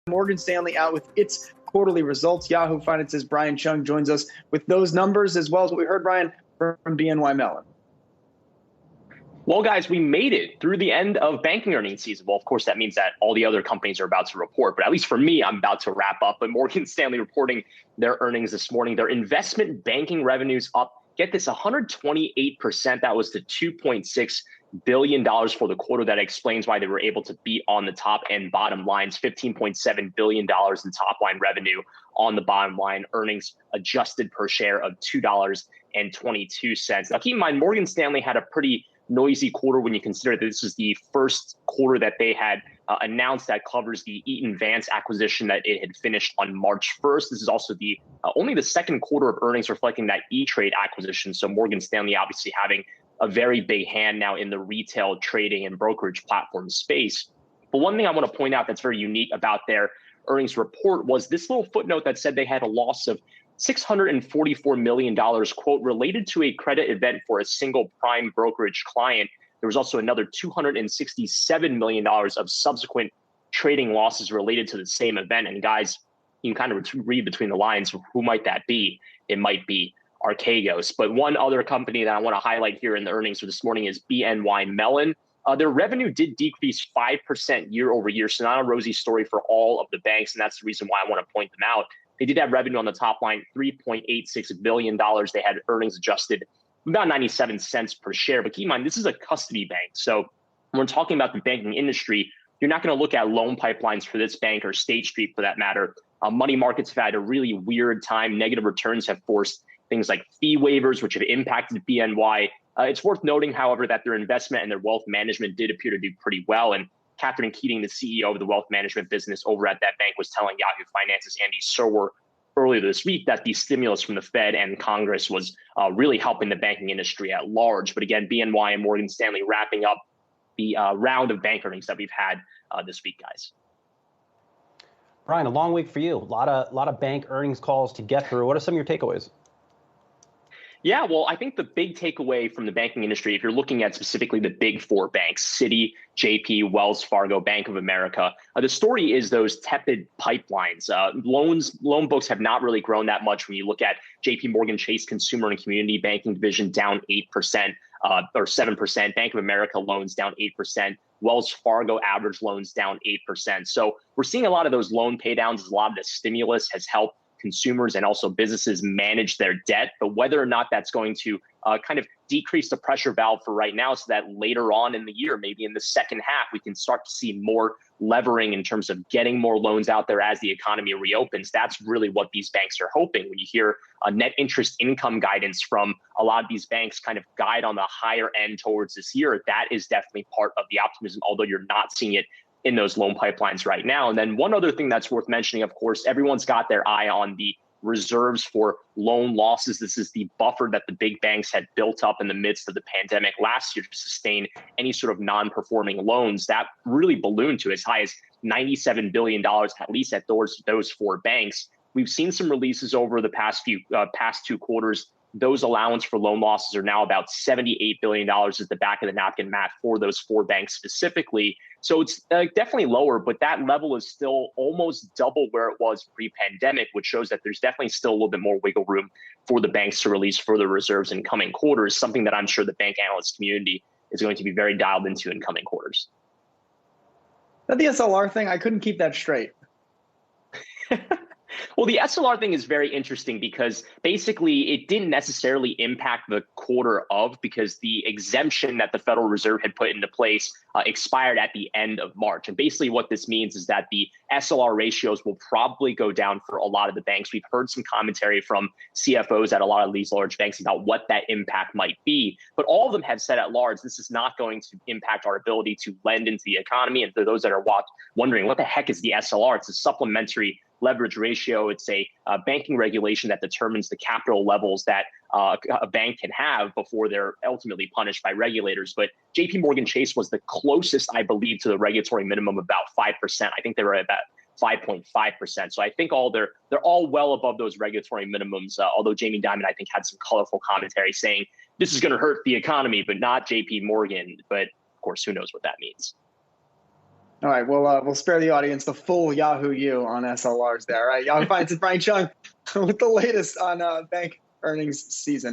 Morgan Stanley out with its quarterly results. Yahoo Finance's Brian Cheung joins us with those numbers, as well as what we heard, Brian, from BNY Mellon. Well, guys, we made it through the end of banking earnings season. Well, of course, that means that all the other companies are about to report, but at least for me, I'm about to wrap up. But Morgan Stanley reporting their earnings this morning, their investment banking revenues up, get this, 128%. That was to $2.6 billion for the quarter. That explains why they were able to beat on the top and bottom lines, $15.7 billion in top line revenue on the bottom line, earnings adjusted per share of $2.22. Now, keep in mind, Morgan Stanley had a pretty noisy quarter when you consider that this is the first quarter that they had announced that covers the Eaton Vance acquisition that it had finished on March 1st. This is also the only the second quarter of earnings reflecting that E-Trade acquisition. So Morgan Stanley obviously having a very big hand now in the retail trading and brokerage platform space. But one thing I want to point out that's very unique about their earnings report was this little footnote that said they had a loss of $644 million, quote, related to a credit event for a single prime brokerage client. There was also another $267 million of subsequent trading losses related to the same event. And guys, you can kind of read between the lines. Who might that be? It might be Archegos. But one other company that I want to highlight here in the earnings for this morning is BNY Mellon. Their revenue did decrease 5% year over year. So not a rosy story for all of the banks. And that's the reason why I want to point them out. They did have revenue on the top line, $3.86 billion. They had earnings adjusted about 97 cents per share. But keep in mind, this is a custody bank. So when we're talking about the banking industry, you're not going to look at loan pipelines for this bank or State Street for that matter. Money markets have had a really weird time. Negative returns have forced things like fee waivers, which have impacted BNY. It's worth noting, however, that their investment and their wealth management did appear to do pretty well. And Catherine Keating, the CEO of the wealth management business over at that bank, was telling Yahoo Finance's Andy Serwer earlier this week that the stimulus from the Fed and Congress was really helping the banking industry at large. But again, BNY and Morgan Stanley wrapping up the round of bank earnings that we've had this week, guys. Brian, a long week for you. A lot of bank earnings calls to get through. What are some of your takeaways? Yeah, well, I think the big takeaway from the banking industry, if you're looking at specifically the big four banks, Citi, JP, Wells Fargo, Bank of America, the story is those tepid pipelines. Loan books have not really grown that much. When you look at JP Morgan Chase Consumer and Community Banking Division down 8% or 7%, Bank of America loans down 8%, Wells Fargo average loans down 8%. So we're seeing a lot of those loan pay downs. A lot of the stimulus has helped consumers and also businesses manage their debt, but whether or not that's going to kind of decrease the pressure valve for right now so that later on in the year, maybe in the second half, we can start to see more levering in terms of getting more loans out there as the economy reopens. That's really what these banks are hoping. When you hear a net interest income guidance from a lot of these banks kind of guide on the higher end towards this year, that is definitely part of the optimism, although you're not seeing it in those loan pipelines right now. And then one other thing that's worth mentioning, of course, everyone's got their eye on the reserves for loan losses. This is the buffer that the big banks had built up in the midst of the pandemic last year to sustain any sort of non-performing loans. That really ballooned to as high as $97 billion, at least at those four banks. We've seen some releases over the past two quarters. Those allowance for loan losses are now about $78 billion is the back of the napkin math for those four banks specifically. So it's definitely lower, but that level is still almost double where it was pre-pandemic, which shows that there's definitely still a little bit more wiggle room for the banks to release further reserves in coming quarters, something that I'm sure the bank analyst community is going to be very dialed into in coming quarters. That the SLR thing, I couldn't keep that straight. Well, the SLR thing is very interesting because basically it didn't necessarily impact the quarter of, because the exemption that the Federal Reserve had put into place expired at the end of March. And basically what this means is that the SLR ratios will probably go down for a lot of the banks. We've heard some commentary from CFOs at a lot of these large banks about what that impact might be. But all of them have said at large, this is not going to impact our ability to lend into the economy. And for those that are wondering, what the heck is the SLR? It's a supplementary leverage ratio. It's a banking regulation that determines the capital levels that a bank can have before they're ultimately punished by regulators. But JP Morgan Chase was the closest, I believe, to the regulatory minimum, about 5%. I think they were about 5.5%. So I think they're all well above those regulatory minimums, although Jamie Dimon, I think, had some colorful commentary saying this is going to hurt the economy, but not JP Morgan. But of course, who knows what that means. All right, we'll spare the audience the full Yahoo U on SLRs there. All right, Yahoo Finance's Brian Cheung with the latest on bank earnings season.